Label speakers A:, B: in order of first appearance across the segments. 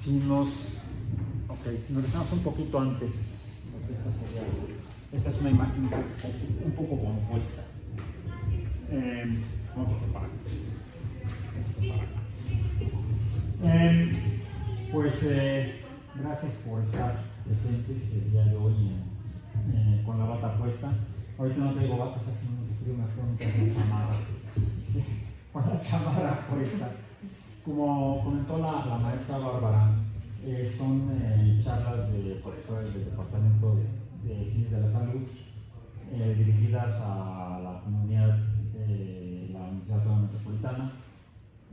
A: si nos regresamos un poquito antes, esta es una imagen un poco compuesta. Vamos a separar. Gracias por estar presentes el día de hoy con la bata puesta. Ahorita no traigo batas, hace mucho frío, me fue con con la chamarra puesta. Como comentó la maestra Bárbara, son charlas de profesores del Departamento de Ciencias de la Salud dirigidas a la comunidad de la Universidad Autónoma Metropolitana.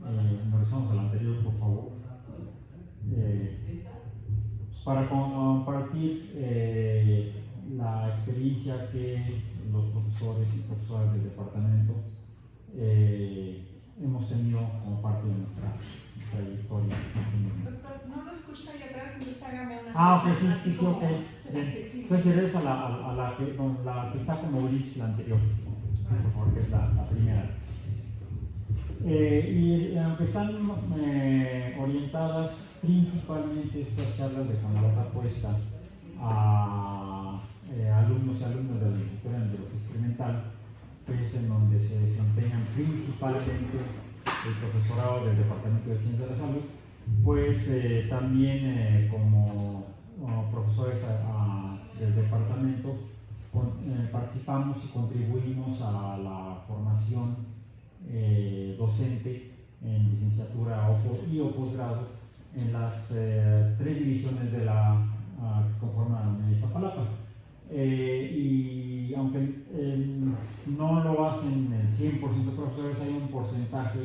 A: Nos regresamos al anterior, por favor. Para compartir la experiencia que los profesores y profesoras del departamento hemos tenido como parte de nuestra trayectoria.
B: Doctor, no lo escucho ahí atrás, entonces hágame una.
A: Ok, sí, ok. Entonces eres a la que está como gris, la anterior, porque es la primera. Y aunque están orientadas principalmente estas charlas de Con la Bata Puesta a alumnos y alumnas de la licenciatura en biología experimental, pues en donde se desempeñan principalmente el profesorado del Departamento de Ciencias de la Salud, pues también como profesores del departamento participamos y contribuimos a la formación docente en licenciatura o posgrado en las 3 divisiones de que conforman la Universidad de Iztapalapa. Y aunque no lo hacen el 100% de profesores, hay un porcentaje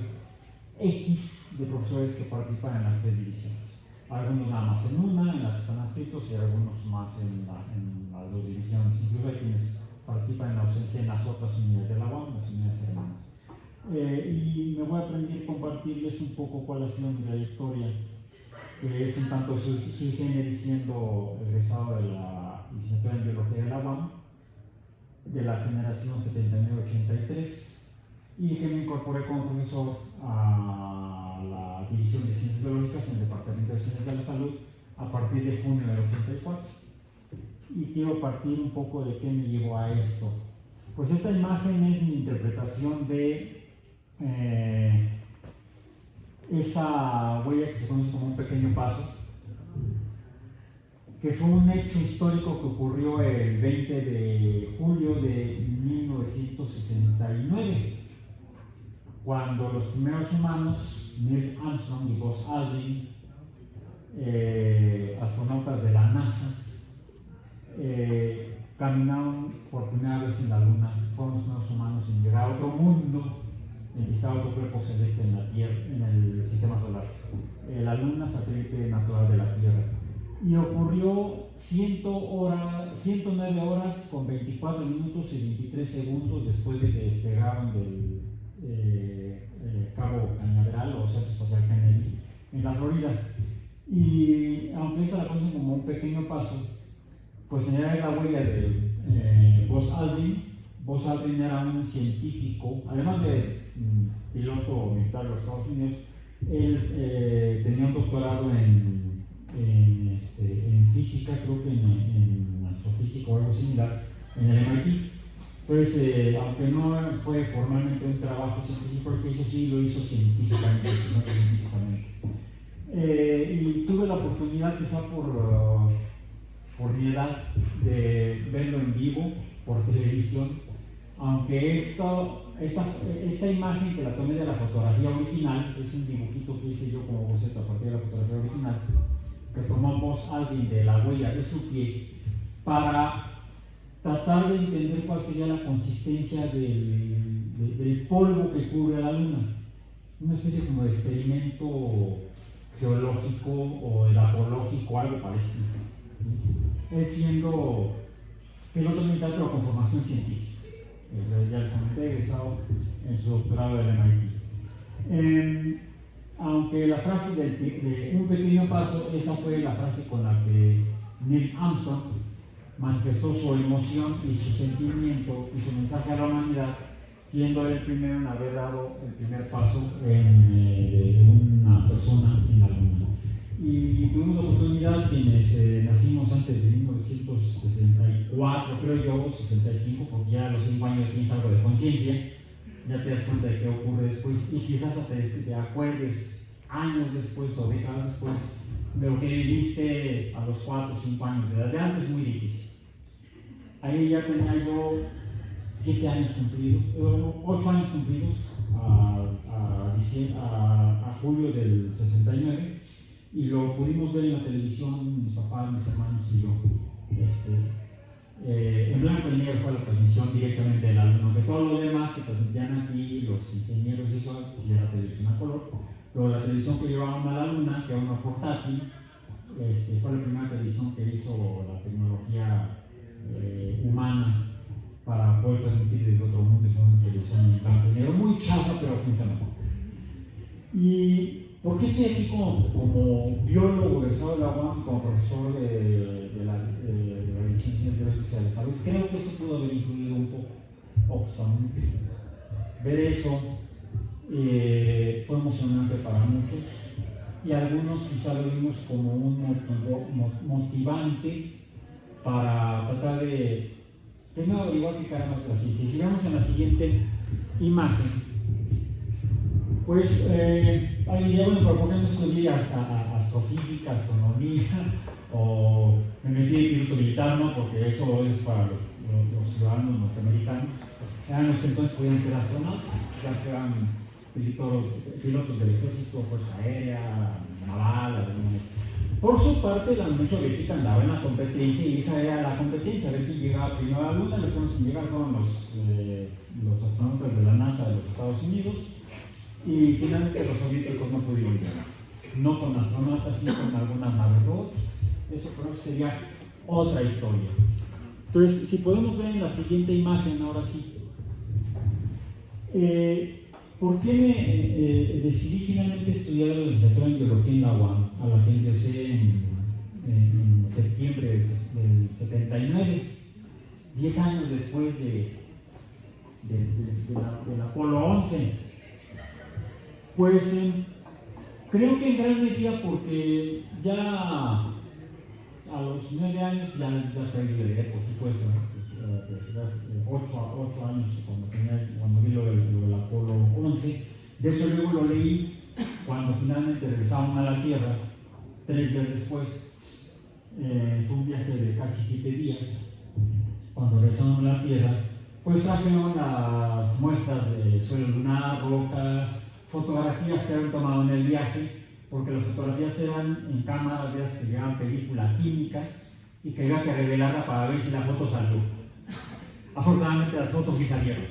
A: X de profesores que participan en las 3 divisiones. Algunos nada más en una, en la que están adscritos, y algunos más en las 2 divisiones. Incluso hay quienes participan en la ausencia en las otras unidades de la UAM, las unidades hermanas. Y me voy a permitir compartirles un poco cuál ha sido mi trayectoria, que es un tanto sui generis, siendo egresado de la licenciatura en biología de la UAM, de la generación 79-83, y que me incorporé como profesor a la división de ciencias biológicas en el Departamento de Ciencias de la Salud a partir de junio del 84. Y quiero partir un poco de qué me llevó a esto. Pues esta imagen es mi interpretación de esa huella que se conoce como un pequeño paso, que fue un hecho histórico que ocurrió el 20 de julio de 1969, cuando los primeros humanos, Neil Armstrong y Buzz Aldrin, astronautas de la NASA, caminaron por primera vez en la Luna. Fueron los primeros humanos en llegar a otro mundo, en pisar otro cuerpo celeste en la Tierra, en el sistema solar. La Luna, satélite natural de la Tierra. Y ocurrió 109 horas con 24 minutos y 23 segundos después de que despegaron del Cabo Cañaveral o Centro Espacial Kennedy en la Florida. Y aunque esa la conocen como un pequeño paso, pues en realidad es la huella de Buzz Aldrin. Buzz Aldrin era un científico, además de piloto militar de los Estados Unidos. Él tenía un doctorado en física, creo que en astrofísica o algo similar, en el MIT. Entonces, aunque no fue formalmente un trabajo científico, el que hizo sí lo hizo científicamente. Y tuve la oportunidad, quizá por mi edad, de verlo en vivo por televisión, aunque esta imagen que la tomé de la fotografía original, es un dibujito que hice yo como boceto a partir de la fotografía original, que tomó Buzz Aldrin de la huella de su pie para tratar de entender cuál sería la consistencia del polvo que cubre la Luna. Una especie como de experimento geológico o grafológico, algo parecido. Él siendo piloto militar pero con formación científica. Ya le comenté, egresado en su doctorado del MIT. Aunque la frase de un pequeño paso, esa fue la frase con la que Neil Armstrong manifestó su emoción y su sentimiento y su mensaje a la humanidad, siendo él el primero en haber dado el primer paso en una persona en la Luna. Y tuve comunidad, quienes nacimos antes de 1964, creo yo, 65, porque ya a los 5 años tienes algo de conciencia, ya te das cuenta de qué ocurre después y quizás hasta te acuerdes años después o décadas después de lo que viviste a los 4 o 5 años de edad. De antes es muy difícil. Ahí ya tenía yo 7 años cumplidos, 8 años cumplidos a julio del 69, y lo pudimos ver en la televisión, mis papás, mis hermanos y yo. En blanco y negro fue la transmisión directamente del alumno, que todo lo demás se transmitían aquí, los ingenieros y eso, si era televisión a color, pero la televisión que llevaban a la luna, que era una portátil, fue la primera televisión que hizo la tecnología humana para poder transmitir desde otro mundo. Fue una televisión en blanco y negro, muy chafa, pero funcionó. ¿Y por qué estoy aquí como biólogo egresado de la UAM y como profesor de la División de Biología de la Salud? Creo que eso pudo haber influido un poco, o quizá mucho. Ver eso fue emocionante para muchos, y algunos quizá lo vimos como un motivante para tratar de primero averiguar qué caramba es la ciencia. Y si vemos en la siguiente imagen, pues alguien diría, bueno, pero ¿por qué no estudié hasta astrofísica, astronomía, o me metí de piloto militar? No, porque eso es para los ciudadanos norteamericanos. Eran los que entonces podían ser astronautas, ya que eran pilotos del ejército, fuerza aérea, naval, algunos. Por su parte, la Unión Soviética andaba en la competencia, y esa era la competencia, a ver quién llegaba primero a la Luna. Los primeros en llegar fueron los astronautas de la NASA de los Estados Unidos, y finalmente los soviéticos no pudieron llegar, no con astronautas, sino con algunas naves robóticas. Eso creo que sería otra historia. Entonces, si podemos ver en la siguiente imagen, ahora sí, ¿por qué me decidí finalmente estudiar la licenciatura en biología en la UAM, a la que ingresé en septiembre del 79, 10 años después del Apolo 11? Pues creo que en gran medida porque ya a los 9 años ya salí de leer, por supuesto, ¿no? 8 años cuando vi lo del Apolo 11. De hecho, luego lo leí cuando finalmente regresaron a la Tierra, 3 días después. Fue un viaje de casi 7 días. Cuando regresaron a la Tierra, pues trajeron las muestras de suelo lunar, rocas, fotografías que habían tomado en el viaje, porque las fotografías eran en cámaras de esas que llevaban película química y que había que revelarla para ver si la foto salió. Afortunadamente las fotos sí salieron.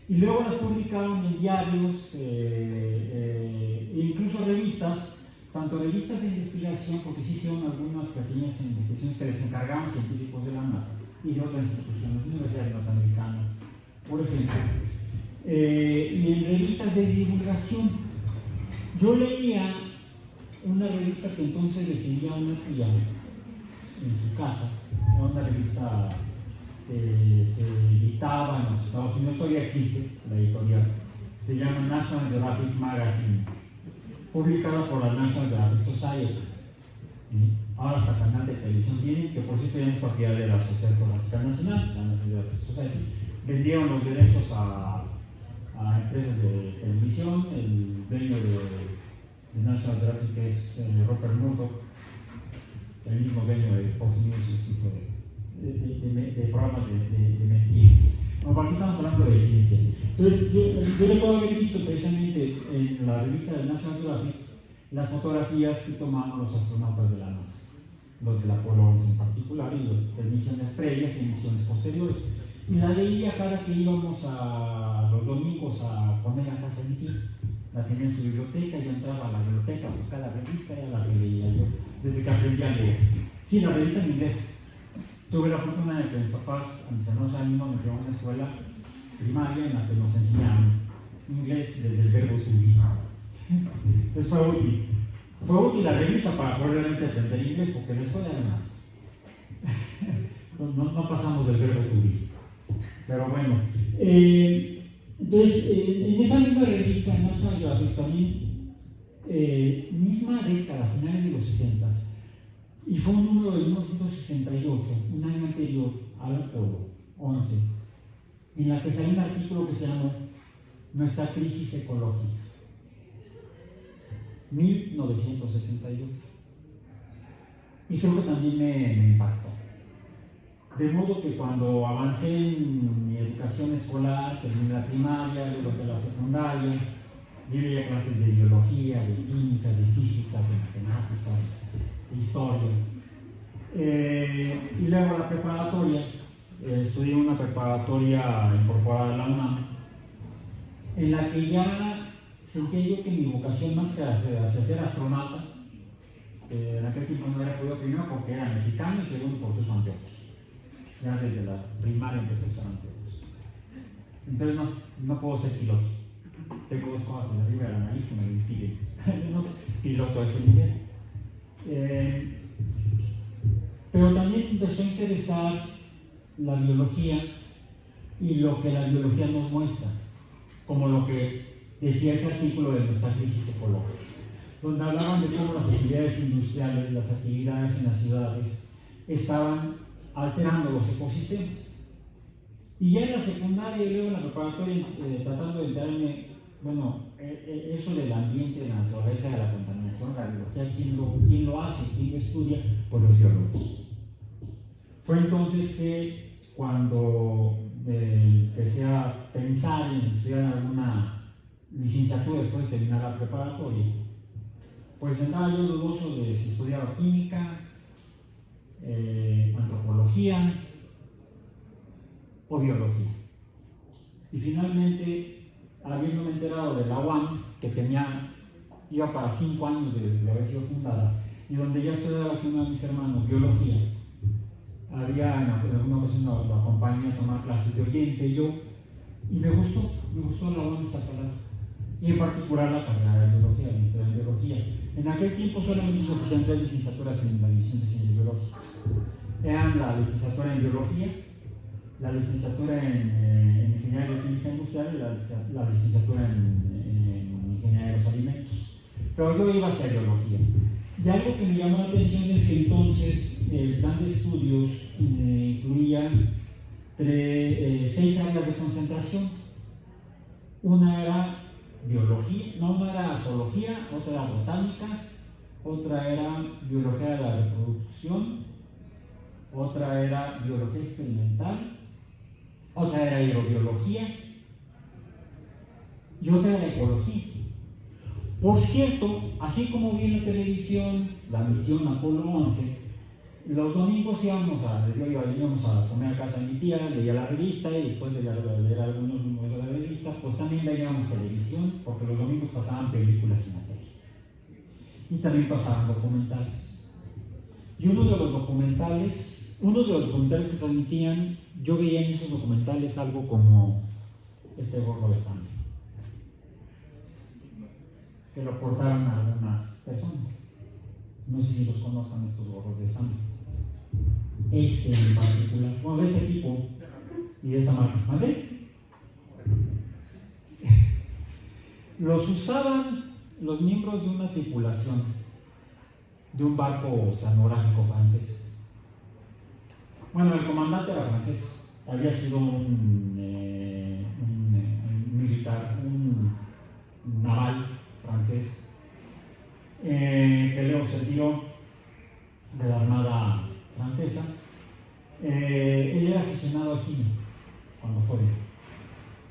A: Y luego las publicaron en diarios e incluso revistas, tanto revistas de investigación, porque sí hicieron algunas pequeñas investigaciones que les encargaron científicos de la NASA y de otras instituciones, universidades norteamericanas, por ejemplo. Y en revistas de divulgación. Yo leía una revista que entonces recibía una tía en su casa, una revista que se editaba en los Estados Unidos, todavía existe la editorial, se llama National Geographic Magazine, publicada por la National Geographic Society. Ahora hasta canal de televisión tienen, que por cierto ya es propiedad de la Sociedad Geográfica Nacional, la National Geographic Society. Vendieron los derechos a empresas de televisión. El dueño de National Geographic es Rupert Murdoch, el mismo dueño de Fox News, este tipo de programas de mentiras. Bueno, aquí estamos hablando de ciencia. Entonces, yo recuerdo haber visto precisamente en la revista de National Geographic las fotografías que tomaron los astronautas de la NASA, los del Apolo 11 en particular, y las misiones previas y misiones posteriores. Y la leía cada que íbamos los domingos a comer a casa de mi tía. La tenía en su biblioteca, yo entraba a la biblioteca a buscar la revista, era la que leía yo desde que aprendí a leer. Sí, la revista en inglés. Tuve la fortuna de que mis papás, a mis hermanos y a mí, nos metieron a una escuela primaria en la que nos enseñaron inglés desde el verbo to be. Entonces fue útil. Fue útil la revista para poder realmente aprender inglés, porque la escuela era más. No pasamos del verbo to be. Pero bueno, entonces en esa misma revista, en National Geographic, también, misma década, finales de los 60, Y fue un número de 1968, un año anterior al Apolo 11, en la que salió un artículo que se llamó Nuestra crisis ecológica, 1968. Y creo que también me impactó. De modo que cuando avancé en mi educación escolar, terminé la primaria, luego de la secundaria, yo veía clases de biología, de química, de física, de matemáticas, de historia. Y luego la preparatoria, estudié una preparatoria incorporada a la UNAM, en la que ya sentía yo que mi vocación más que hacia ser astronauta, en aquel tiempo no había podido, primero porque era mexicano y segundo porque uso anteojos. Ya desde la primaria empecé a usar anteojos. Entonces no puedo ser piloto. Tengo dos cosas en arriba de la nariz que me lo impiden. No soy piloto a ese nivel. Pero también empezó a interesar la biología y lo que la biología nos muestra, como lo que decía ese artículo de Nuestra crisis ecológica, donde hablaban de cómo las actividades industriales, las actividades en las ciudades estaban alterando los ecosistemas. Y ya en la secundaria y luego en la preparatoria, tratando de enterarme, bueno, eso del ambiente, de la naturaleza, de la contaminación, la biología, ¿quién lo hace? ¿Quién lo estudia? Pues los biólogos. Fue entonces que cuando empecé a pensar en estudiar alguna licenciatura después de terminar la preparatoria, pues andaba yo dudoso de si estudiaba química, antropología o biología. Y finalmente, habiéndome enterado de la UAM, que iba para 5 años de haber sido fundada, y donde ya estudiaba con uno de mis hermanos biología, había en alguna ocasión lo acompañé a tomar clases de oyente y me gustó la UAM estatal, y en particular la carrera de biología, la Ministerio de Biología. En aquel tiempo solamente se ofrecían 3 licenciaturas en la División de Ciencias Biológicas. Eran la licenciatura en Biología, la licenciatura en Ingeniería Bioquímica Industrial y la licenciatura en Ingeniería de los Alimentos. Pero yo iba a hacer Biología. Y algo que me llamó la atención es que entonces el plan de estudios incluía 6 áreas de concentración. Una era biología, una era zoología, otra era botánica, otra era biología de la reproducción, otra era biología experimental, otra era hidrobiología y otra era ecología. Por cierto, así como vi en la televisión la misión Apolo 11, los domingos íbamos a comer a casa de mi tía, leía la revista y después de leer algunos números de la revista, pues también veíamos televisión, porque los domingos pasaban películas en la tele. Y también pasaban documentales. Y uno de los documentales que transmitían, yo veía en esos documentales algo como este gorro de sangre, que lo portaron a algunas personas. No sé si los conozcan estos gorros de sangre. Este en particular, bueno, de este tipo y de esta marca, ¿vale? Los usaban los miembros de una tripulación de un barco oceanográfico francés. Bueno, el comandante era francés, había sido un militar, un naval francés, que luego se retiró de la Armada francesa. Él era aficionado al cine cuando fue.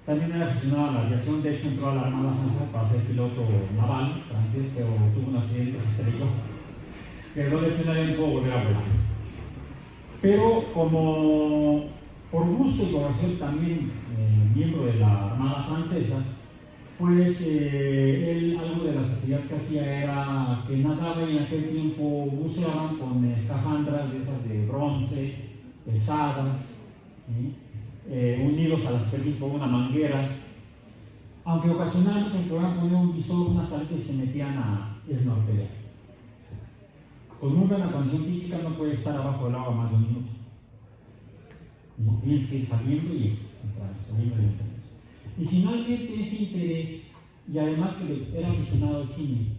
A: También era aficionado a la aviación, de hecho entró a la Armada francesa para ser piloto naval francés, pero tuvo un accidente, se estrelló. Quedó lesionado y no pudo volver a volar. Pero como por gusto y por ser también miembro de la Armada francesa, pues él, algo de las actividades que hacía era que nadaba y en aquel tiempo buceaban con escafandras de esas de bronce, pesadas, unidos a la superficie por una manguera, aunque ocasionalmente se podían poner un visor, unas aletas y se metían a snorkelear. Con muy buena condición física no puede estar abajo del agua más de un minuto. Tienes que ir saliendo y entrando. Y finalmente ese interés, y además que era aficionado al cine,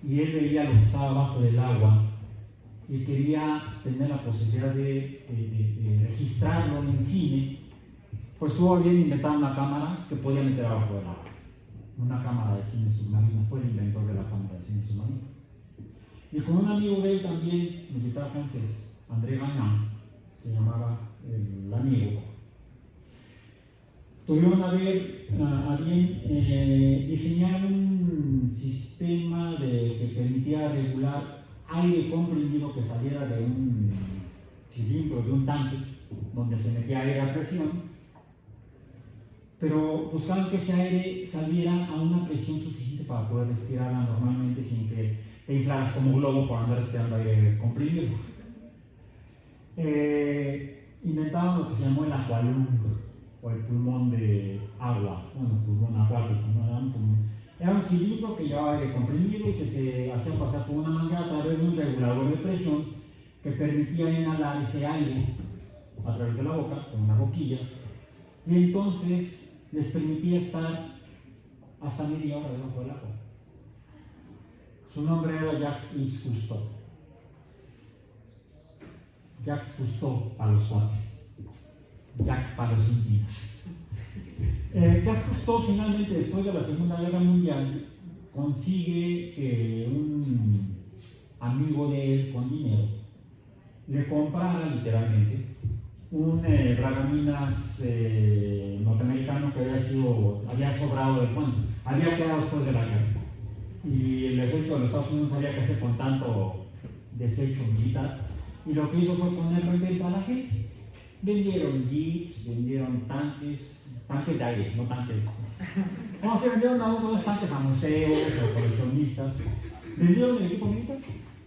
A: y él veía lo que estaba abajo del agua, y quería tener la posibilidad de registrarlo en el cine, pues tuvo bien inventar una cámara que podía meter abajo del agua. Una cámara de cine submarino, fue el inventor de la cámara de cine submarino. Y con un amigo de él también, militar francés, André Gagnon, se llamaba el amigo, tuvieron a bien diseñar un sistema que permitía regular aire comprimido que saliera de un cilindro, de un tanque, donde se metía aire a presión, pero buscaban que ese aire saliera a una presión suficiente para poder respirarla normalmente sin que te inflaras como un globo por andar respirando aire comprimido. Inventaron lo que se llamó el aqualung, o el pulmón de agua, bueno, pulmón acuático, ¿no? Era un cilindro que llevaba aire comprimido y que se hacía pasar por una manguera a través de un regulador de presión que permitía inhalar ese aire a través de la boca, con una boquilla, y entonces les permitía estar hasta media hora debajo del agua. Su nombre era Jacques-Yves Cousteau. Jacques Cousteau para los cuates, Jack para los íntimos. Jacques Cousteau finalmente, después de la Segunda Guerra Mundial, consigue que un amigo de él con dinero le comprara literalmente un dragaminas norteamericano que había sobrado del puente, había quedado después de la guerra. Y el ejército de los Estados Unidos sabía qué hacer con tanto desecho militar. Y lo que hizo fue ponerlo en venta a la gente. Vendieron jeeps, vendieron tanques de aire, no tanques. No, se vendieron a uno o dos tanques a museos, a coleccionistas. Vendieron el equipo militar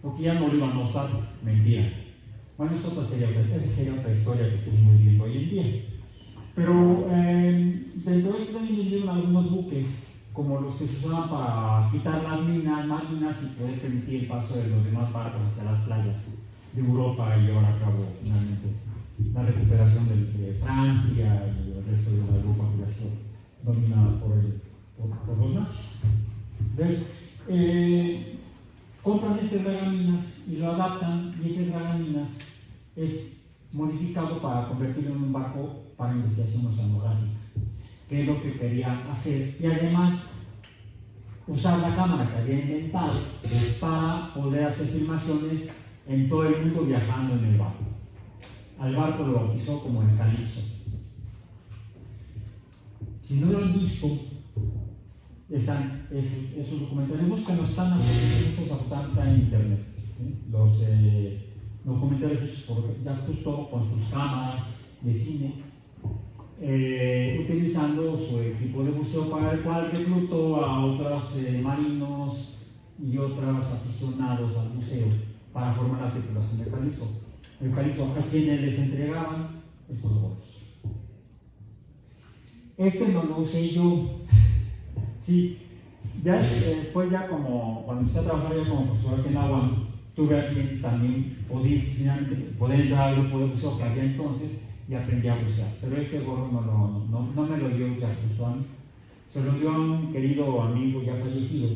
A: porque ya no lo iban a usar. Mentira. Bueno, esa sería otra historia que seguimos viendo hoy en día. Pero dentro de esto también vendieron algunos buques, como los que se usaban para quitar las máquinas y poder permitir el paso de los demás barcos hacia las playas de Europa y llevar a cabo finalmente la recuperación de Francia y el resto de la Europa que ha sido dominada por los nazis. Entonces, compran ese dragaminas y lo adaptan, y ese dragaminas es modificado para convertirlo en un barco para investigación oceanográfica, que es lo que quería hacer, y además usar la cámara que había inventado para poder hacer filmaciones en todo el mundo viajando en el barco. Al barco lo bautizó como el Calypso. Si no lo han visto, esos documentales, búsquenlos, están muchos apuntados en internet. Los documentales hechos por Jacques Cousteau con sus cámaras de cine, utilizando su equipo de buceo, para el cual reclutó a otros marinos y otros aficionados al buceo para formar la tripulación del Calypso. El Calypso, a quienes les entregaban estos gorros. No lo usé yo. Sí, ya después, ya como cuando empecé a trabajar ya como profesor aquí en la UAM, tuve aquí también finalmente poder entrar al grupo de buceo que había entonces y aprendí a bucear. Pero este gorro no me lo dio ya justo a mí. Se lo dio a un querido amigo ya fallecido,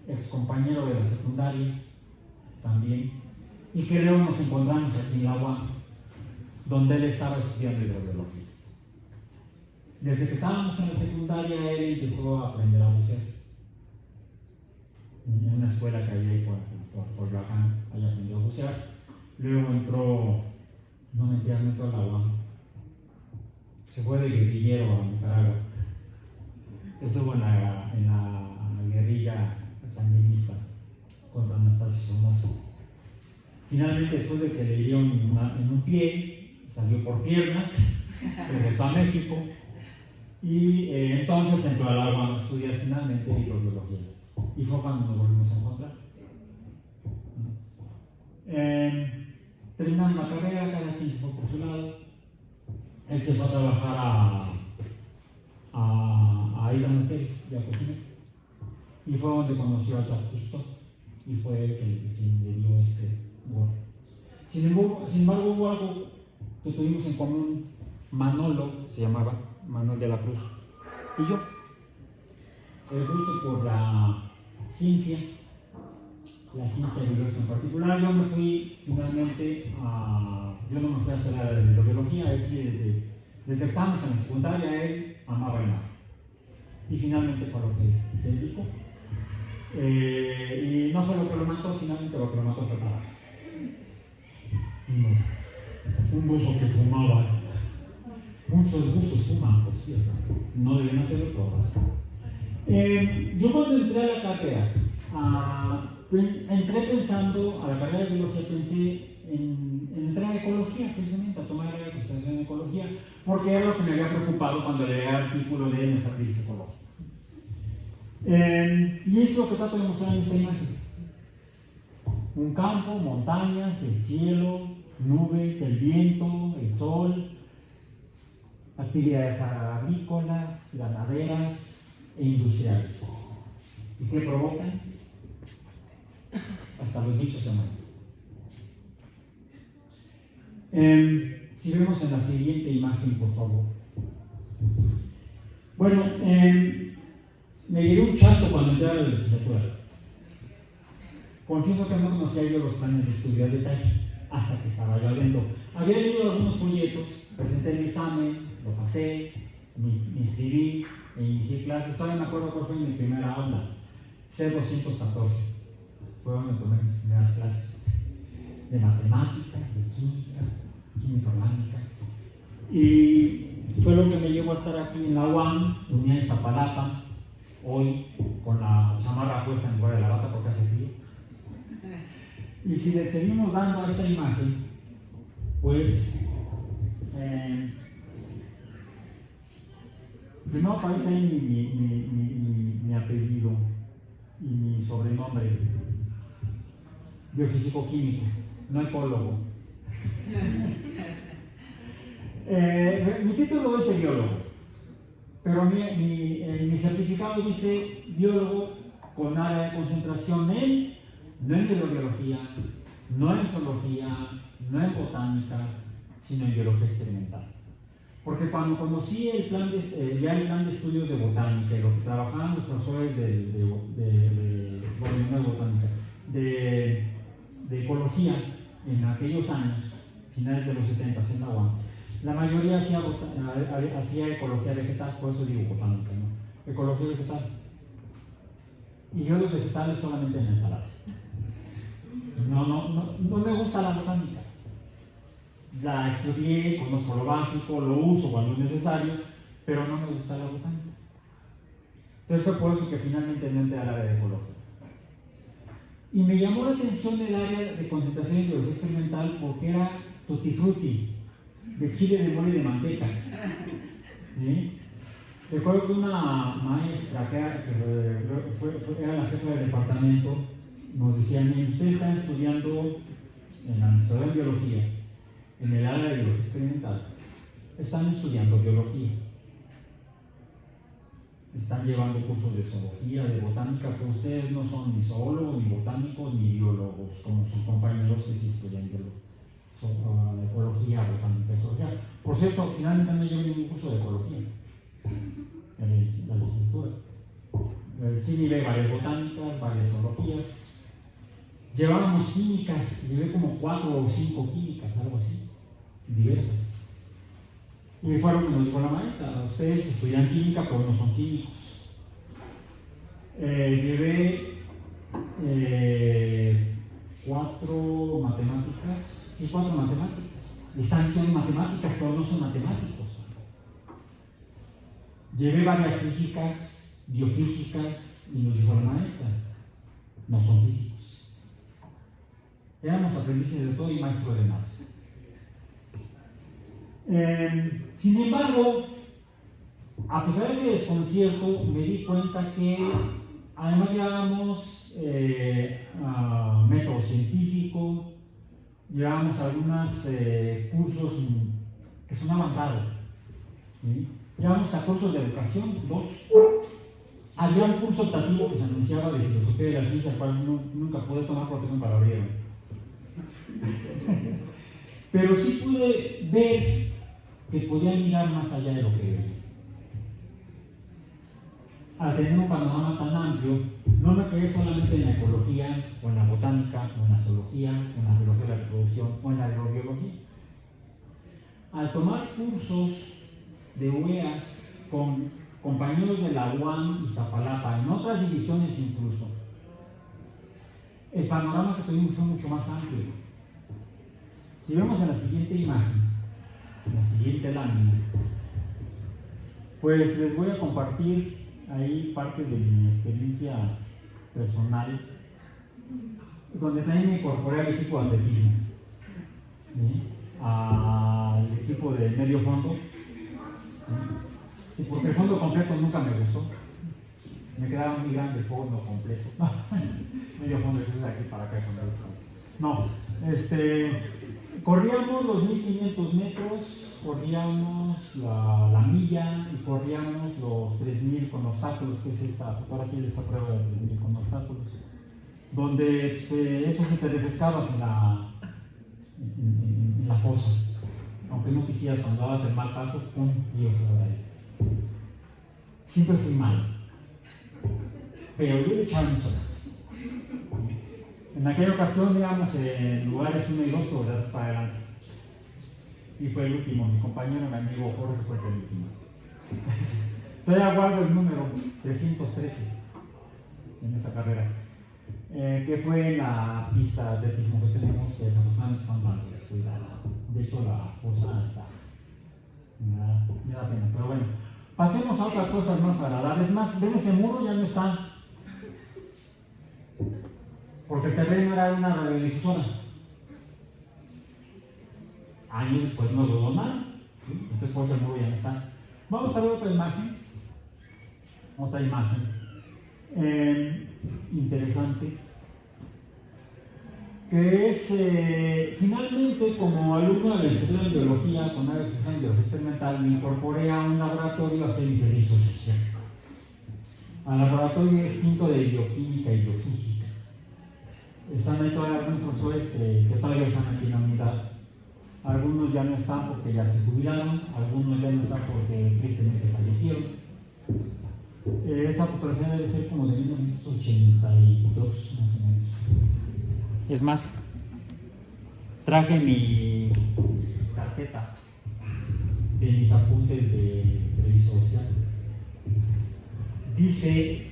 A: ex compañero de la secundaria también, y que luego nos encontramos aquí en la UAM, donde él estaba estudiando hidrobiología. Desde que estábamos en la secundaria, él empezó a aprender a bucear en una escuela que había ahí por Yoacán, ahí aprendió a bucear. Luego entró a la UAM, se fue de guerrillero a Nicaragua, estuvo en la guerrilla sandinista contra Anastasio Somoza. Finalmente, después de que le dieron en un pie, salió por piernas, regresó a México y entonces entró al agua a estudiar finalmente hidrobiología. Y fue cuando nos volvimos a encontrar. Terminando la carrera, cada quien se fue por su lado. Él se fue a trabajar a Isla Mujeres y a Cozumel. Y fue donde conoció a Jacques Cousteau. Y fue él quien le dio este gorro. Sin embargo, hubo algo que tuvimos en común. Manolo, se llamaba Manuel de la Cruz, y yo. El gusto por la ciencia, la ciencia biológica en particular. Yo no me fui a hacer la de biología, es decir, desde que estábamos en la secundaria, él amaba el mar. Y finalmente fue a lo que se dedicó. Y no fue lo que lo mató, finalmente lo que lo mató fue el trabajo. Un buzo que fumaba. Muchos buzos fuman, por cierto. No deben hacerlo todas. Yo cuando entré a la carrera, entré pensando, a la carrera de biología pensé en entrar a ecología, precisamente, a tomar la concentración en ecología, porque era lo que me había preocupado cuando leí el artículo de nuestra crisis ecológica. Y es lo que trato de mostrar en esta imagen. Un campo, montañas, el cielo, nubes, el viento, el sol, actividades agrícolas, ganaderas e industriales. ¿Y qué provocan? Hasta los bichos se mueren. Si vemos en la siguiente imagen, por favor. Bueno, me llegó un chazo cuando entré a la licenciatura. Confieso que no conocía yo los planes de estudio al detalle, hasta que estaba yo adentro. Había leído algunos folletos, presenté el examen, lo pasé, me inscribí e inicié clases. Todavía me acuerdo cuál fue mi primera aula, C214. Fue donde tomé mis primeras clases de matemáticas, de química orgánica. Y fue lo que me llevó a estar aquí en la UAM, unida a Iztapalapa, hoy con la chamarra puesta en lugar de la bata porque hace frío. Y si le seguimos dando a esta imagen, pues primero aparece ahí mi apellido y mi sobrenombre, biofísico químico, no ecólogo. Mi título es de biólogo, pero mi certificado dice biólogo con área de concentración no en hidrobiología, no en zoología, no en botánica, sino en biología experimental. Porque cuando conocí el plan de estudios de botánica y lo que trabajaban los profesores de ecología en aquellos años, finales de los 70 en la UAM, la mayoría hacía ecología vegetal, por eso digo botánica, ¿no? Ecología vegetal. Y yo los vegetales solamente en ensalada. No me gusta la botánica. La estudié, conozco lo básico, lo uso cuando es necesario, pero no me gusta la botánica. Entonces fue por eso que finalmente no entré al área de ecología. Y me llamó la atención el área de concentración en biología experimental porque era tutti frutti, de chile, de mole y de manteca. ¿Sí? Recuerdo que una maestra que era la jefa del departamento nos decía: ustedes están estudiando en la Universidad de Biología, en el área de biología experimental, están estudiando biología, están llevando cursos de zoología, de botánica, pero ustedes no son ni zoólogos, ni botánicos, ni biólogos, como sus compañeros que sí estudian ecología, botánica y zoología. Por cierto, finalmente no llevé ningún curso de ecología en la licenciatura. Sí llevé varias botánicas, varias zoologías. Llevábamos químicas, llevé como 4 o 5 químicas, algo así, diversas. Y fue lo que nos dijo la maestra: ustedes estudian química, pero no son químicos. Llevé 4 matemáticas, sí, 4 matemáticas. Están en matemáticas, pero no son matemáticos. Llevé varias físicas, biofísicas, y nos dijo la maestra: no son físicos. Éramos aprendices de todo y maestros de nada. Sin embargo, a pesar de ese desconcierto, me di cuenta que además llevábamos método científico, llevábamos algunos cursos que sonaban raro, ¿sí? Llevábamos a cursos de educación, 2. Había un curso optativo que se anunciaba de filosofía de la ciencia, el cual nunca pude tomar porque nunca lo abrieron. Pero sí pude ver que podía mirar más allá de lo que veía. al tener un panorama tan amplio, no me quedé solamente en la ecología, o en la botánica, o en la zoología, o en la biología de la reproducción, o en la agrobiología. Al tomar cursos de UEAS con compañeros de la UAM y Iztapalapa, en otras divisiones incluso, el panorama que tuvimos fue mucho más amplio. Si vemos en la siguiente imagen, en la siguiente lámina, pues les voy a compartir ahí parte de mi experiencia personal, donde también me incorporé al equipo de atletismo, ¿sí? Al equipo de medio fondo, ¿sí? Sí, porque el fondo completo nunca me gustó, me quedaba muy grande el fondo completo. Medio fondo, eso es aquí para acá. No, corríamos los 1500 metros, corríamos la milla y corríamos los 3000 con obstáculos, que es esta fotografía de esa prueba de 3000 con obstáculos, donde eso se te refrescabas en la fosa, aunque no quisieras, cuando dabas el mal paso, pum, ibas a ver ahí. Siempre fui mal, pero yo le echaba muchas ganas. En aquella ocasión íbamos en lugares 1 y 2, pero ya para adelante. Sí, fue el último. Mi compañero, mi amigo Jorge, fue el último. Todavía guardo el número 313 en esa carrera, que fue en la pista de atletismo que tenemos, que desafortunadamente están mal. De hecho, la fosa está. Me da pena, pero bueno. Pasemos a otras cosas más agradables. Más, ven, ese muro ya no está, porque el terreno era de una radiodifusora. Años después nos lo donaron, ¿sí? Entonces por eso el muro ya no está. Vamos a ver otra imagen. Interesante, que es, finalmente, como alumno de la Instituto de Biología con área de biología experimental, me incorporé a un laboratorio a hacer mi servicio social, al laboratorio extinto de bioquímica y biofísica. Están ahí todavía algunos profesores que todavía están aquí en la unidad. Algunos ya no están porque ya se jubilaron, algunos ya no están porque tristemente fallecieron. Esa fotografía debe ser como de 1982, más o menos. Es más, traje mi tarjeta de mis apuntes de servicio social. Dice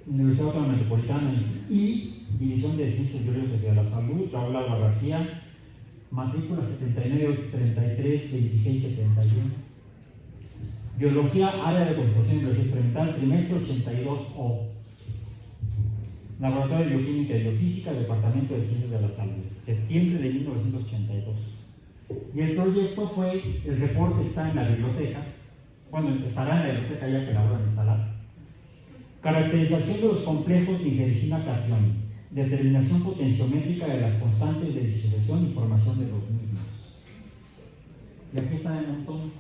A: Universidad Autónoma Metropolitana y División de Ciencias Biológicas y de la Salud, Raúl Alba García, matrícula 79 33 26 71. Biología, área de conversación y biología experimental, trimestre 82O. Laboratorio de Bioquímica y Biofísica, Departamento de Ciencias de la Salud, septiembre de 1982. Y el proyecto fue, el reporte está en la biblioteca, bueno, estará en la biblioteca ya que la van a instalar. Caracterización de los complejos de nigericina-catión, determinación potenciométrica de las constantes de disociación y formación de los mismos. Y aquí está el montón.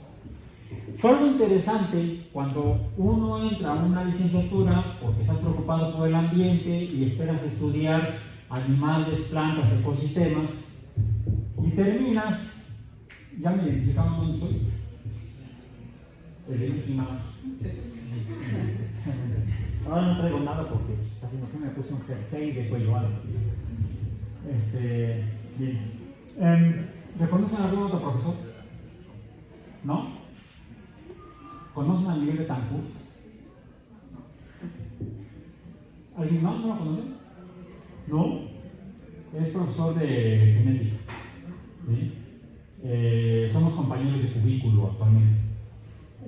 A: Fue algo interesante cuando uno entra a una licenciatura porque estás preocupado por el ambiente y esperas estudiar animales, plantas, ecosistemas, y terminas, ya me identificaron dónde soy, el de Mickey Mouse. Ahora no traigo nada porque casi no me puse un jersey de cuello alto. Bien. ¿Reconocen a algún otro profesor? ¿No? ¿Conocen a Miguel Betancourt? ¿Alguien más? ¿No lo conocen? ¿No? Es profesor de genética. ¿Sí? Somos compañeros de cubículo actualmente.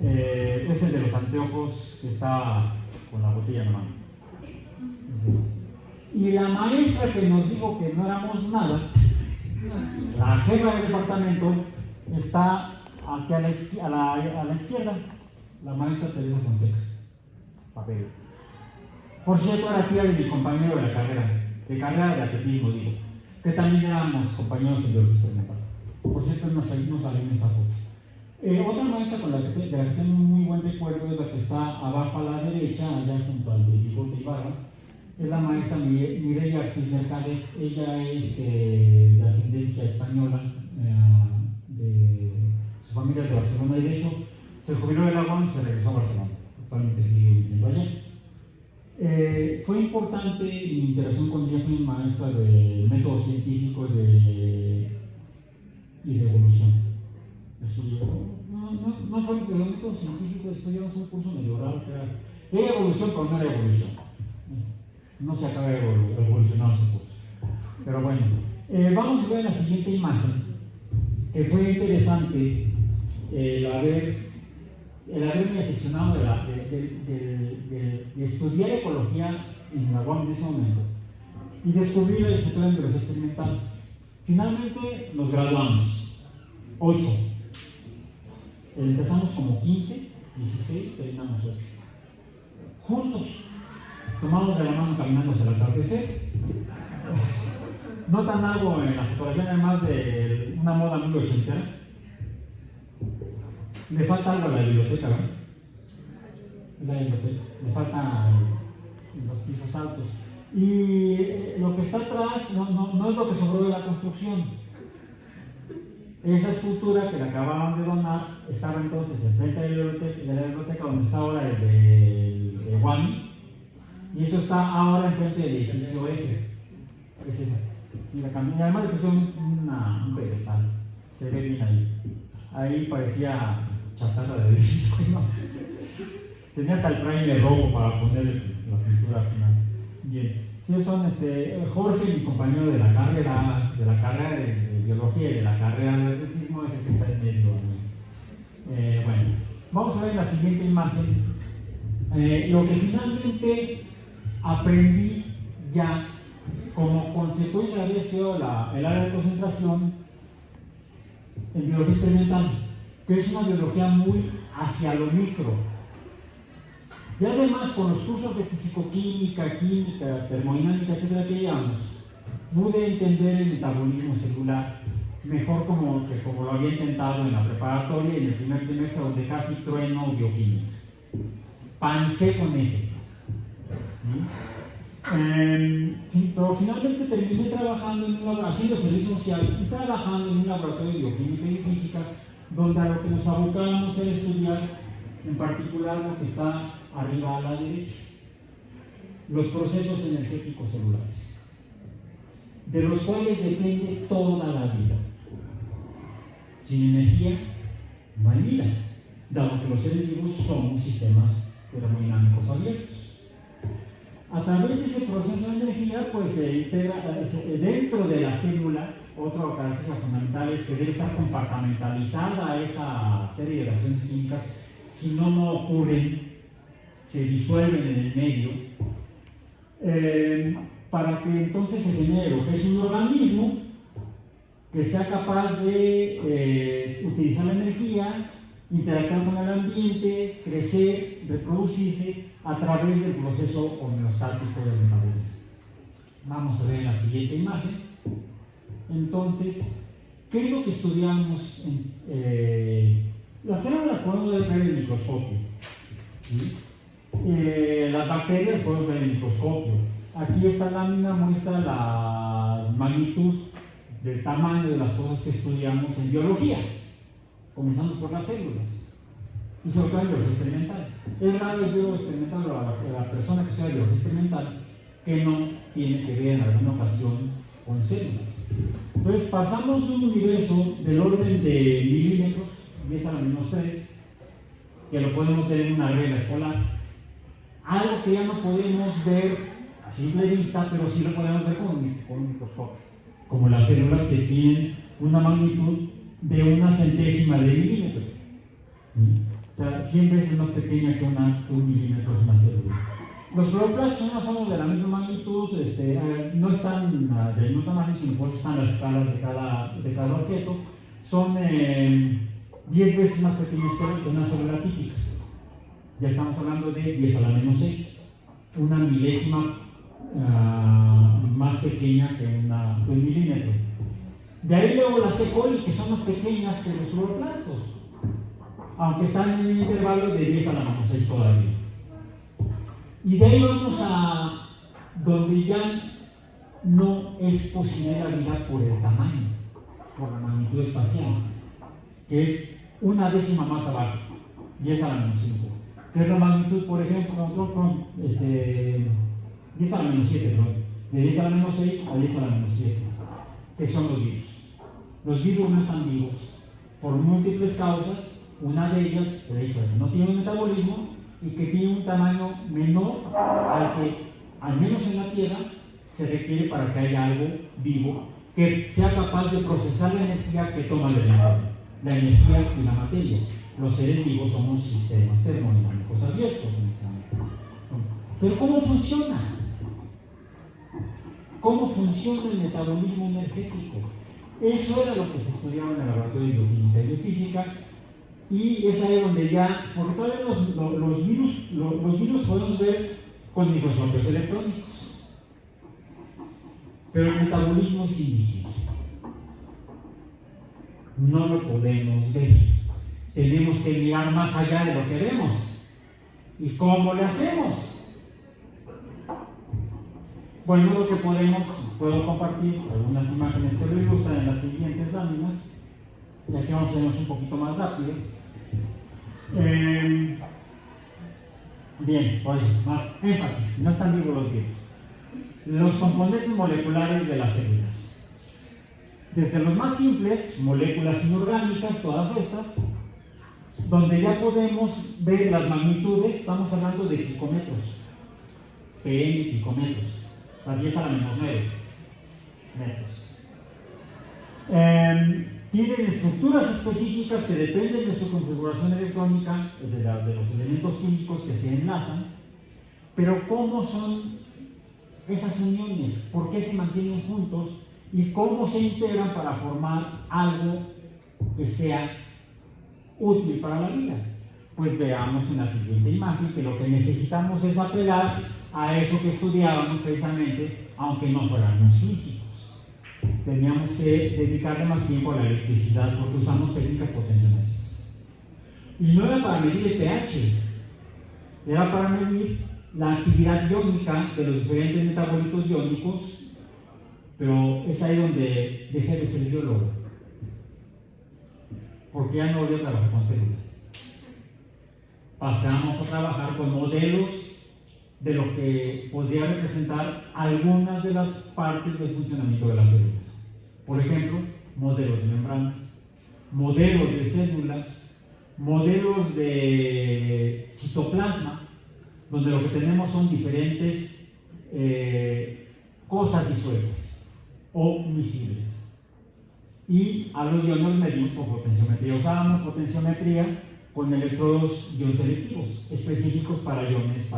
A: Es el de los anteojos que está con la botella en la mano. Y la maestra que nos dijo que no éramos nada, la jefa del departamento, está aquí a la izquierda, la maestra Teresa Fonseca. Papel. Por cierto, era tía de mi compañero de la carrera de atletismo, digo, que también éramos compañeros en biología experimental. Por cierto, nos salió en esa foto. Otra maestra de la que tengo un muy buen recuerdo es la que está abajo a la derecha, allá junto al de bigote y barba. Es la maestra Mireia Ortiz Mercade. Ella es de ascendencia española, de su familia es de Barcelona, y de hecho se jubiló de la UAM y se regresó a Barcelona. Actualmente sigue viviendo allá. Fue importante mi interacción con ella, fui maestra de métodos científicos y de evolución. No fue de métodos científicos, estudiamos un curso medio raro que era evolución, pero no era evolución. No se acaba de evolucionar ese curso. Pero bueno, vamos a ver la siguiente imagen, que fue interesante el haberme seccionado de estudiar ecología en la UAM en ese momento y descubrir el sector de biología experimental. Finalmente nos graduamos, 8. Empezamos como 15, 16, terminamos 8. Juntos, tomamos de la mano caminando hacia el atardecer. Notan algo en la fotografía, además de una moda muy ochentera. Le falta algo a la biblioteca, ¿verdad? La biblioteca. Le falta los pisos altos. Y lo que está atrás no es lo que sobró de la construcción. Esa escultura que le acababan de donar estaba entonces enfrente de la biblioteca donde está ahora el de Guami. Y eso está ahora enfrente del edificio F. Es esa. Y además le pusieron un pedestal. Se ve bien ahí. Ahí parecía chatarra de edificio, ¿no? Tenía hasta el trailer rojo para poner la pintura final. Bien. Sí, son Jorge, mi compañero de la carrera de biología y de la carrera de atletismo, es el que está en medio. Bueno, vamos a ver la siguiente imagen. Lo que finalmente aprendí ya como consecuencia de haber estudiado el área de concentración en biología experimental, que es una biología muy hacia lo micro. Y además, con los cursos de fisicoquímica, química, termodinámica, etcétera, que llevamos, pude entender el metabolismo celular mejor como lo había intentado en la preparatoria y en el primer trimestre, donde casi trueno bioquímica. Pancé con ese. Pero finalmente terminé trabajando en un laboratorio, haciendo servicio social y trabajando en un laboratorio de bioquímica y física, donde a lo que nos abocábamos era estudiar en particular lo que está arriba a la derecha, los procesos energéticos celulares, de los cuales depende toda la vida. Sin energía no hay vida, dado que los seres vivos somos sistemas termodinámicos abiertos. A través de ese proceso de energía, pues se integra dentro de la célula. Otra característica fundamental es que debe estar compartimentalizada esa serie de reacciones químicas. Si no ocurren, se disuelven en el medio, para que entonces se genere lo que es un organismo que sea capaz de utilizar la energía, interactuar con el ambiente, crecer, reproducirse a través del proceso homeostático del metabolismo. Vamos a ver en la siguiente imagen. Entonces, ¿qué es lo que estudiamos? Las células podemos ver en el microscopio. ¿Sí? Las bacterias podemos ver en el microscopio. Aquí esta lámina muestra la magnitud del tamaño de las cosas que estudiamos en biología, comenzando por las células y sobre todo en biología experimental. Es raro el biólogo experimental o la persona que estudia biología experimental que no tiene que ver en alguna ocasión con células. Entonces pasamos de un universo del orden de milímetros, 10 a la menos 3, que lo podemos ver en una regla escolar, algo que ya no podemos ver a simple vista, pero sí lo podemos ver con un microscopio, como las células que tienen una magnitud de 1/100ª de milímetro. O sea, 100 veces más pequeña que un milímetro es una célula. Los cloroplastos no somos de la misma magnitud, no están del mismo tamaño, sino por eso están las escalas de cada objeto. Son 10 veces más pequeñas que una célula típica. Ya estamos hablando de 10 a la menos 6, una milésima más pequeña que un milímetro. De ahí luego las E. coli, que son más pequeñas que los cloroplastos, aunque están en el intervalo de 10 a la menos 6 todavía. Y de ahí vamos a donde ya no es posible la vida por el tamaño, por la magnitud espacial, que es 1/10 más abajo, 10 a la menos 5. que es la magnitud, por ejemplo, con 10 a la menos 7, perdón, de 10 a la menos 6 a 10 a la menos 7, que son los virus. Los virus no están vivos por múltiples causas, una de ellas, el hecho de que no tiene un metabolismo y que tiene un tamaño menor al que, al menos en la Tierra, se requiere para que haya algo vivo que sea capaz de procesar la energía que toma del entorno, la energía y la materia. Los seres vivos somos sistemas termodinámicos abiertos. Pero ¿cómo funciona? ¿Cómo funciona el metabolismo energético? Eso era lo que se estudiaba en el laboratorio de bioquímica y biofísica, y es ahí donde ya, porque todavía los virus podemos ver con microscopios electrónicos, pero el metabolismo es invisible. No lo podemos ver. Tenemos que mirar más allá de lo que vemos. ¿Y cómo le hacemos? Bueno, lo que puedo compartir algunas imágenes que lo ilustran en las siguientes láminas, y aquí vamos a hacernos un poquito más rápido. Bien, pues más énfasis, no están vivos los virus. Los componentes moleculares de las células. Desde los más simples, moléculas inorgánicas, todas estas, donde ya podemos ver las magnitudes, estamos hablando de picómetros, PM picómetros, o sea, 10 a la menos 9 metros. Tienen estructuras específicas que dependen de su configuración electrónica, de los elementos químicos que se enlazan, pero ¿cómo son esas uniones? ¿Por qué se mantienen juntos? ¿Y cómo se integran para formar algo que sea útil para la vida? Pues veamos en la siguiente imagen que lo que necesitamos es apelar a eso que estudiábamos precisamente, aunque no fuéramos físicos. Teníamos que dedicarle más tiempo a la electricidad porque usamos técnicas potenciómetras. Y no era para medir el pH, era para medir la actividad iónica de los diferentes metabolitos iónicos, pero es ahí donde dejé de ser biólogo, porque ya no voy a trabajar con células. Pasamos a trabajar con modelos de lo que podría representar algunas de las partes del funcionamiento de las células. Por ejemplo, modelos de membranas, modelos de células, modelos de citoplasma, donde lo que tenemos son diferentes cosas disueltas o miscibles. Y a los iones medimos por potenciometría. Usábamos potenciometría con electrodos ion selectivos, específicos para iones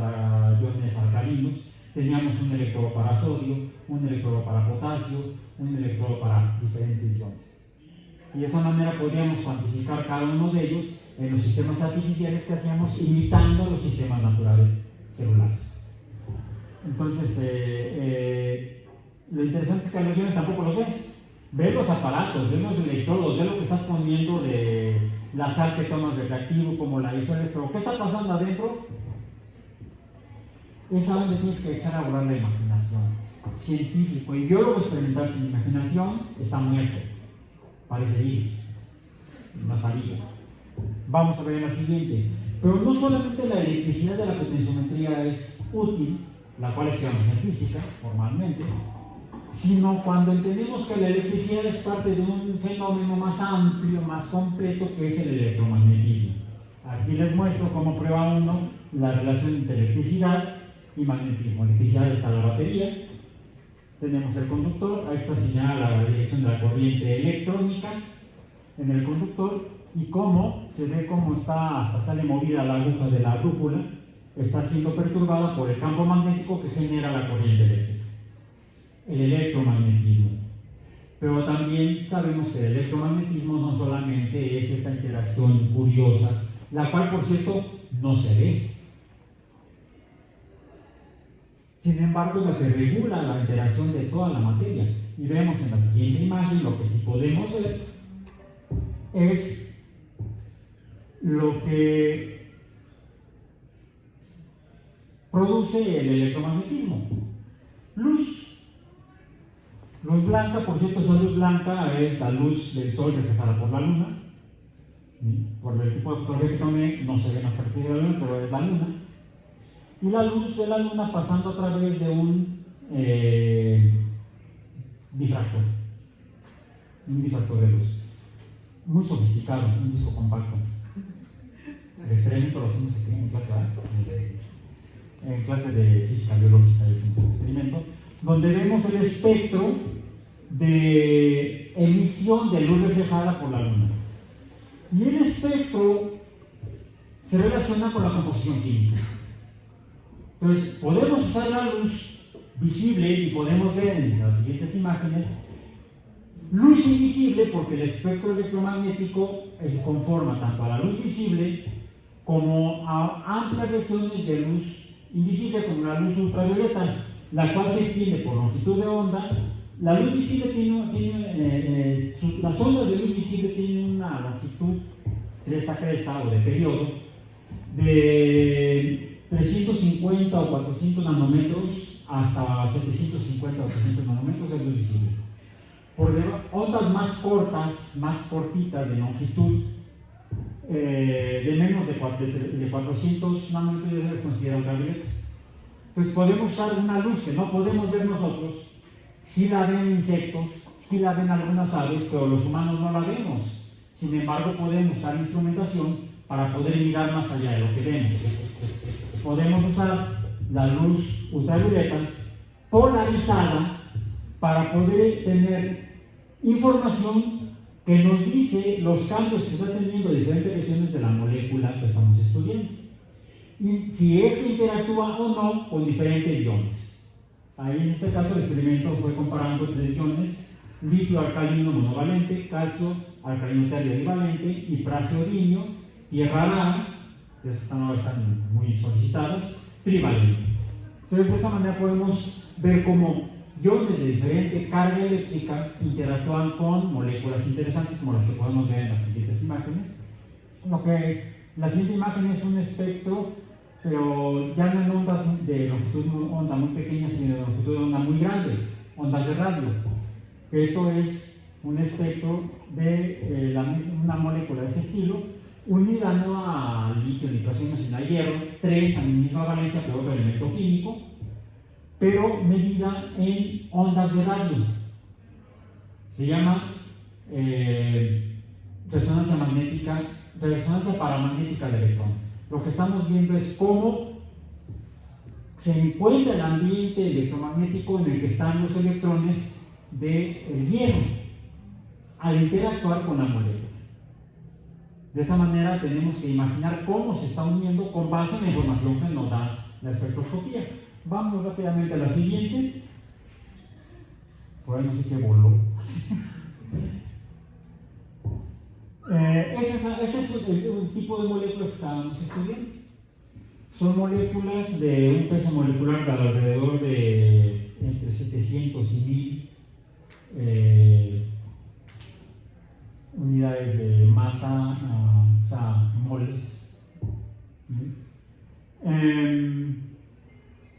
A: alcalinos. Teníamos un electrodo para sodio, un electrodo para potasio, un electrodo para diferentes iones. Y de esa manera podríamos cuantificar cada uno de ellos en los sistemas artificiales que hacíamos, imitando los sistemas naturales celulares. Entonces, lo interesante es que a los iones tampoco los ves. Ves los aparatos, ves los electrodos, ves lo que estás poniendo de la sal que tomas de reactivo, como la disuelves, pero ¿qué está pasando adentro? Es a donde tienes que echar a volar la imaginación. Científico y biólogo experimental sin imaginación está muerto. Parece virus. No sabía. Vamos a ver en la siguiente. Pero no solamente la electricidad de la potenciometría es útil, la cual estudiamos en física formalmente, sino cuando entendemos que la electricidad es parte de un fenómeno más amplio, más completo, que es el electromagnetismo. Aquí les muestro como prueba 1 la relación entre electricidad y magnetismo. Electricidad está la batería, tenemos el conductor, a esta señala la dirección de la corriente electrónica en el conductor, y cómo se ve cómo está, hasta sale movida la aguja de la brújula, está siendo perturbada por el campo magnético que genera la corriente eléctrica, el electromagnetismo. Pero también sabemos que el electromagnetismo no solamente es esa interacción curiosa, la cual, por cierto, no se ve. Sin embargo, es la que regula la interacción de toda la materia. Y vemos en la siguiente imagen, lo que sí podemos ver es lo que produce el electromagnetismo. Luz. Luz blanca, por cierto, esa luz blanca es la luz del sol reflejada por la luna. ¿sí? Por el tipo de fotografía que tomé, no se ve las características de la luna, pero es la luna. Y la luz de la luna pasando a través de un difractor de luz. Muy sofisticado, un disco compacto. El experimento lo hacemos en clase A, en clase de física biológica, es un experimento, donde vemos el espectro de emisión de luz reflejada por la luna. Y el espectro se relaciona con la composición química. Entonces, podemos usar la luz visible y podemos ver en las siguientes imágenes luz invisible, porque el espectro electromagnético conforma tanto a la luz visible como a amplias regiones de luz invisible, como la luz ultravioleta, la cual se extiende por longitud de onda. La luz visible las ondas de luz visible tienen una longitud de esta cresta o de periodo de 350 o 400 nanómetros hasta 750 o 800 nanómetros de luz visible. Por ondas más cortas, más cortitas de longitud, de menos de 400 nanómetros ya se les considera ultravioleta. Entonces podemos usar una luz que no podemos ver nosotros, si la ven insectos, si la ven algunas aves, pero los humanos no la vemos. Sin embargo, podemos usar instrumentación para poder mirar más allá de lo que vemos. Podemos usar la luz ultravioleta polarizada para poder tener información que nos dice los cambios que está teniendo diferentes regiones de la molécula que estamos estudiando y si es que interactúa o no con diferentes iones. Ahí en este caso el experimento fue comparando 3 iones: litio alcalino monovalente, calcio alcalino terbivalente y praseodimio, tierra rara, que no están muy solicitadas, trivalente. Entonces de esa manera podemos ver cómo iones de diferente carga eléctrica interactúan con moléculas interesantes como las que podemos ver en las siguientes imágenes. La siguiente imagen es un espectro, pero ya no en ondas de longitud de onda muy pequeña, sino de longitud de onda muy grande, ondas de radio. Esto es un espectro de una molécula de ese estilo, unida no a litio, nitrogenio, sino a hierro, 3 a la misma valencia que otro elemento químico, pero medida en ondas de radio. Se llama resonancia paramagnética de electrón. Lo que estamos viendo es cómo se encuentra el ambiente electromagnético en el que están los electrones del hierro al interactuar con la molécula. De esa manera tenemos que imaginar cómo se está uniendo con base en la información que nos da la espectroscopía. Vamos rápidamente a la siguiente. Por ahí no sé qué voló. Ese es el tipo de moléculas que estábamos estudiando. Son moléculas de un peso molecular de alrededor de entre 700 y 1000 unidades de masa, o sea, moles.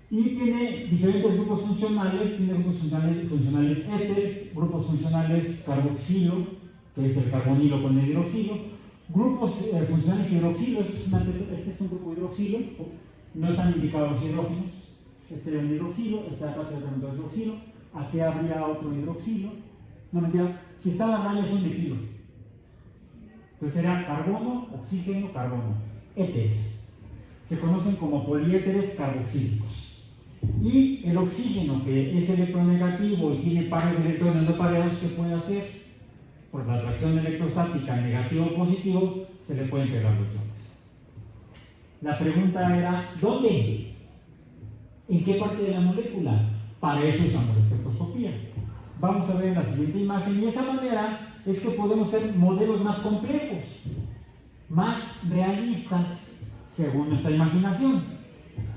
A: Y tiene diferentes grupos funcionales. Tiene grupos funcionales éter, grupos funcionales carboxilo, que es el carbonilo con el hidroxilo, grupos funcionales hidroxilo. Este es un grupo hidroxilo, no están indicados los hidrógenos. Este sería un hidroxilo, esta acá sería otro hidroxilo, aquí habría otro hidroxilo. No mentira, si está la raya es un metilo. Entonces sería carbono, oxígeno, carbono, éteres. Se conocen como poliéteres carboxílicos. Y el oxígeno, que es electronegativo y tiene pares de electrones no pareados, ¿qué puede hacer? Por la atracción electrostática negativo o positivo, se le pueden pegar los iones. La pregunta era, ¿dónde? ¿En qué parte de la molécula? Para eso usamos la espectroscopía. Vamos a ver en la siguiente imagen, y de esa manera es que podemos hacer modelos más complejos, más realistas, según nuestra imaginación.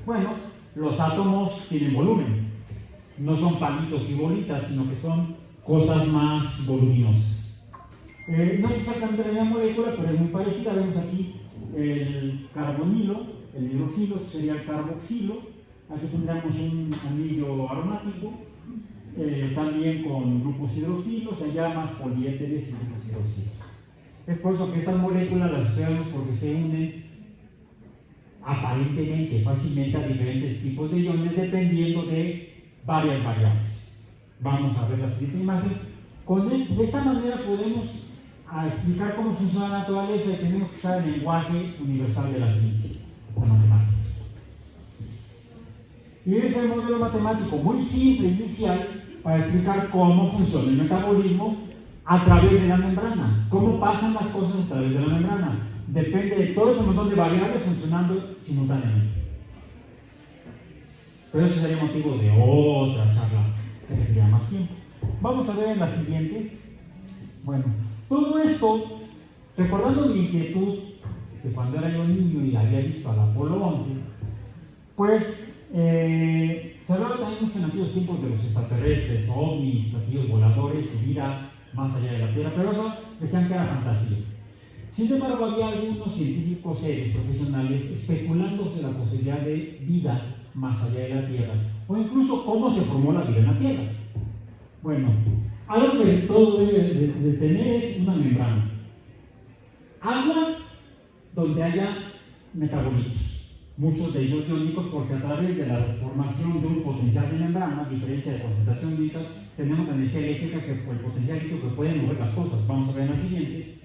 A: Bueno, los átomos tienen volumen, no son palitos y bolitas, sino que son cosas más voluminosas. No es exactamente la misma molécula, pero es muy parecida. Vemos aquí el carbonilo, el hidroxilo, esto sería el carboxilo. Aquí tendríamos un anillo aromático, también con grupos hidroxilos, allá más poliéteres y grupos hidroxilos. Es por eso que estas moléculas las estudiamos, porque se unen aparentemente fácilmente a diferentes tipos de iones dependiendo de varias variables. Vamos a ver la siguiente imagen. De esta manera podemos explicar cómo funciona la naturaleza y tenemos que usar el lenguaje universal de la ciencia, la matemática. Y ese es el modelo matemático muy simple inicial para explicar cómo funciona el metabolismo a través de la membrana, cómo pasan las cosas a través de la membrana. Depende de todo ese montón de variables funcionando simultáneamente. Pero eso sería motivo de otra charla que requeriría más tiempo. Vamos a ver en la siguiente. Bueno, todo esto, recordando mi inquietud de cuando era yo niño y había visto al Apolo 11, pues se hablaba también mucho en aquellos tiempos de los extraterrestres, ovnis, platillos voladores y vida más allá de la Tierra, pero eso decían que era fantasía. Sin embargo, había algunos científicos serios, profesionales, especulándose la posibilidad de vida más allá de la Tierra, o incluso cómo se formó la vida en la Tierra. Bueno, algo que todo debe de tener es una membrana. Agua donde haya metabolitos, muchos de ellos iónicos, porque a través de la formación de un potencial de membrana, a diferencia de concentración iónica, tenemos energía eléctrica, el potencial eléctrico que puede mover las cosas. Vamos a ver en la siguiente.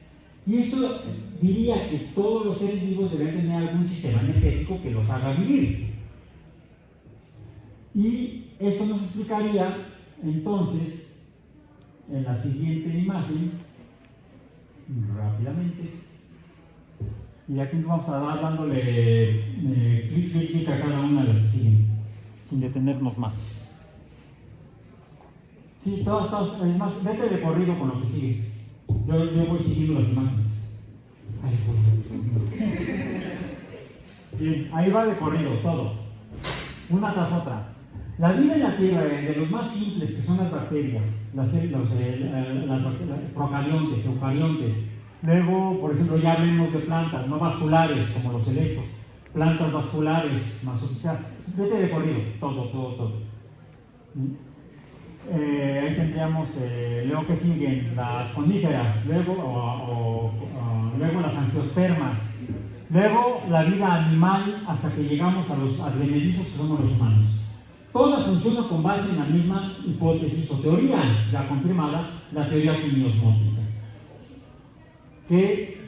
A: Y eso diría que todos los seres vivos deben tener algún sistema energético que los haga vivir. Y esto nos explicaría entonces en la siguiente imagen, rápidamente. Y aquí nos vamos a dar dándole clic a cada una de las que siguen, sin detenernos más. Sí, todas, es más, vete de corrido con lo que sigue. Yo voy siguiendo las imágenes. Bien, ahí va de corrido todo, una tras otra. La vida en la Tierra, de los más simples, que son las bacterias, las procariontes, eucariontes. Luego, por ejemplo, ya hablemos de plantas no vasculares, como los helechos, plantas vasculares más sofisticadas. Vete de corrido, todo. Ahí tendríamos, luego que siguen las coníferas, luego las angiospermas, luego la vida animal, hasta que llegamos a los advenedizos, que somos los humanos. Toda funciona con base en la misma hipótesis o teoría ya confirmada, la teoría quimiosmótica, que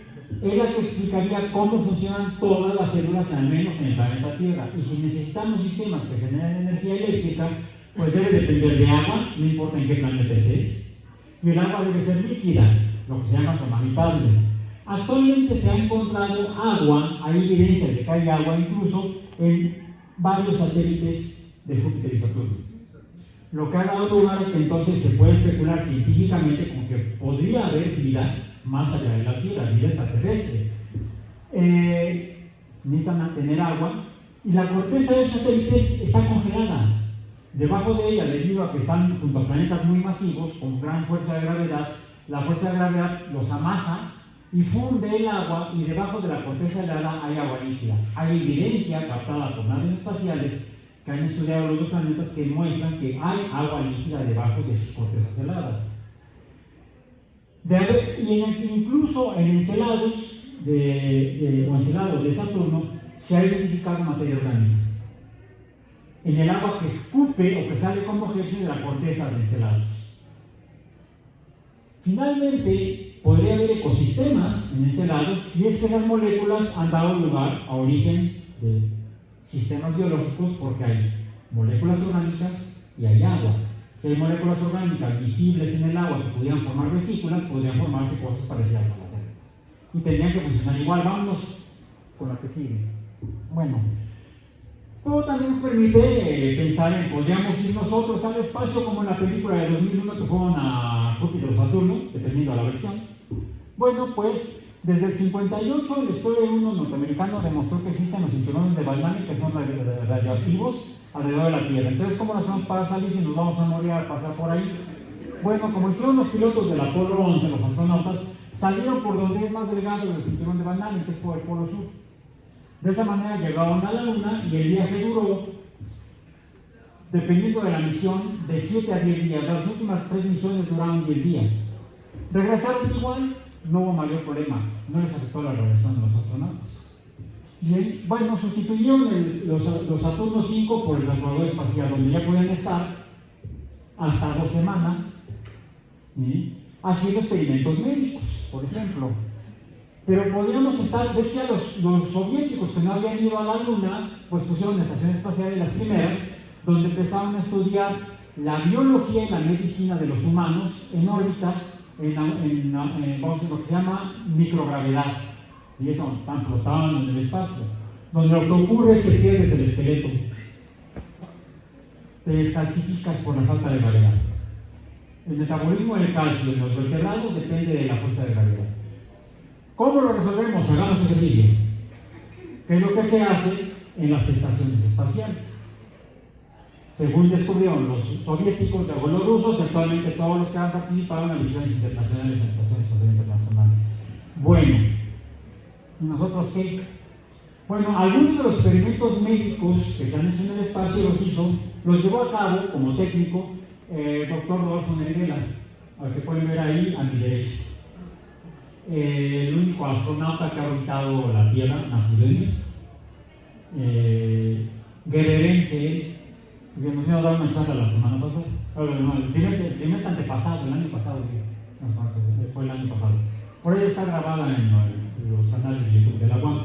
A: es la que explicaría cómo funcionan todas las células, al menos en el planeta Tierra. Y si necesitamos sistemas que generen energía eléctrica, pues debe depender de agua, no importa en qué planeta estés, y el agua debe ser líquida, lo que se llama samanitable. Actualmente se ha encontrado agua, hay evidencia de que hay agua incluso en varios satélites de Júpiter y Saturno. Lo que ha dado lugar a que entonces se puede especular científicamente con que podría haber vida más allá de la Tierra, vida extraterrestre. Necesitan mantener agua y la corteza de los satélites está congelada. Debajo de ella, debido a que están junto a planetas muy masivos con gran fuerza de gravedad, la fuerza de gravedad los amasa y funde el agua, y debajo de la corteza helada hay agua líquida. Hay evidencia captada por naves espaciales que han estudiado los dos planetas que muestran que hay agua líquida debajo de sus cortezas heladas. Incluso en encelados o encelados de Saturno se ha identificado materia orgánica en el agua que escupe o que sale como génesis de la corteza de encelados. Finalmente, podría haber ecosistemas en encelados si es que esas moléculas han dado lugar a origen de sistemas biológicos, porque hay moléculas orgánicas y hay agua. Si hay moléculas orgánicas visibles en el agua que pudieran formar vesículas, podrían formarse cosas parecidas a las células. Y tendrían que funcionar igual. Vámonos con la que sigue. Bueno, todo también nos permite pensar en, podríamos ir nosotros al espacio como en la película de 2001 que fueron a Júpiter o Saturno, dependiendo de la versión. Bueno, pues desde el 58 el estudio 1 norteamericano demostró que existen los cinturones de Van Allen, que son radioactivos alrededor de la Tierra. Entonces, ¿cómo lo hacemos para salir si nos vamos a morir al pasar por ahí? Bueno, como hicieron los pilotos del Apolo 11, los astronautas, salieron por donde es más delgado el cinturón de Van Allen, que es por el Polo Sur. De esa manera llegaron a la Luna y el viaje duró, dependiendo de la misión, de 7 a 10 días. Las últimas 3 misiones duraron 10 días. Regresaron igual, no hubo mayor problema, no les afectó la radiación de los astronautas. Bien, bueno, sustituyeron los Saturno 5 por el transbordador espacial, donde ya podían estar hasta 2 semanas, ¿sí?, haciendo experimentos médicos, por ejemplo. Pero podríamos estar, de hecho, los soviéticos que no habían ido a la Luna, pues pusieron estaciones espaciales, las primeras, donde empezaron a estudiar la biología y la medicina de los humanos en órbita, vamos a decir, lo que se llama microgravedad. Y eso, están flotando en el espacio. Donde lo que ocurre es que pierdes el esqueleto. Te descalcificas por la falta de gravedad. El metabolismo del calcio en los vertebrados depende de la fuerza de gravedad. ¿Cómo lo resolvemos? Hagamos ejercicio. ¿Qué es lo que se hace en las estaciones espaciales? Según descubrieron los soviéticos, luego los rusos, actualmente todos los que han participado en misiones internacionales en la Estación Espacial Internacional. Bueno, ¿y nosotros qué? Bueno, algunos de los experimentos médicos que se han hecho en el espacio los llevó a cabo como técnico el doctor Rodolfo Nerguela, al que pueden ver ahí a mi derecha. El único astronauta que ha orbitado la Tierra, nacido en México. Guerrerense, que nos vino a dar una charla la semana pasada. El trimestre antepasado, el año pasado, fue el año pasado. Por ello está grabada en los canales de YouTube de la UAM.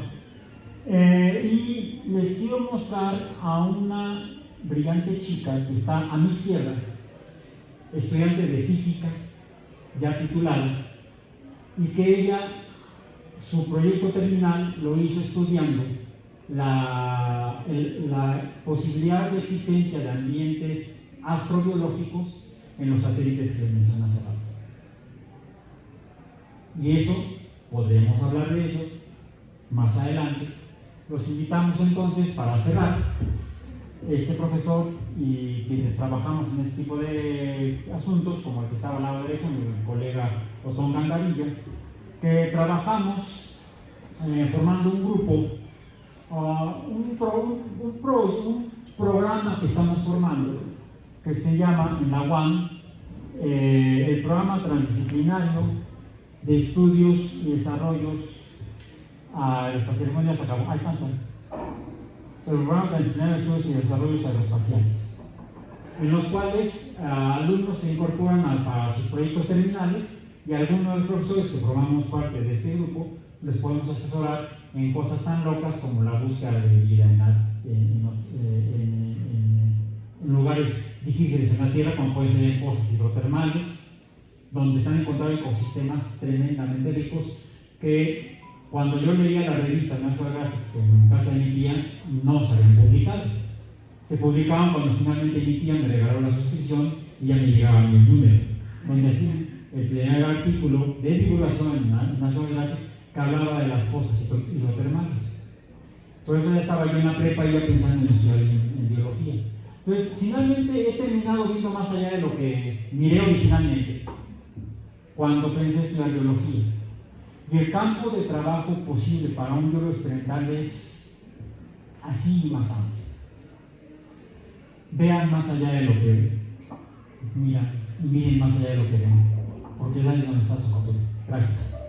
A: Y les quiero mostrar a una brillante chica que está a mi izquierda, estudiante de física, ya titulada, y que ella, su proyecto terminal lo hizo estudiando la posibilidad de existencia de ambientes astrobiológicos en los satélites que les mencioné hace rato. Y eso, podremos hablar de ello más adelante. Los invitamos entonces, para cerrar, este profesor y quienes trabajamos en este tipo de asuntos, como el que estaba al lado derecho, mi colega Otón Gandarilla, que trabajamos formando un grupo, un programa que estamos formando, que se llama en la UAM el Programa Transdisciplinario de Estudios y Desarrollos Aeroespaciales. Se acabó. Ahí están. El Programa Transdisciplinario de Estudios y Desarrollos Aeroespaciales, en los cuales alumnos se incorporan para sus proyectos terminales, y algunos de los profesores que formamos parte de este grupo les podemos asesorar en cosas tan locas como la búsqueda de vida en lugares difíciles en la Tierra, como pueden ser pozos hidrotermales, donde se han encontrado ecosistemas tremendamente ricos que, cuando yo leía la revista National Geographic en casa de mi tía, no se habían publicado. Se publicaban cuando finalmente mi tía me regaló la suscripción y ya me llegaba mi número, donde al fin el primer artículo de divulgación en National Geographic que hablaba de las pozas hidrotermales. Por eso ya estaba yo en la prepa y ya pensando en estudiar en biología. Entonces, finalmente he terminado viendo más allá de lo que miré originalmente cuando pensé estudiar biología. Y el campo de trabajo posible para un biólogo experimental es así y más amplio. Vean más allá de lo que ven. Miren más allá de lo que ven, porque es ahí donde está su futuro. Gracias.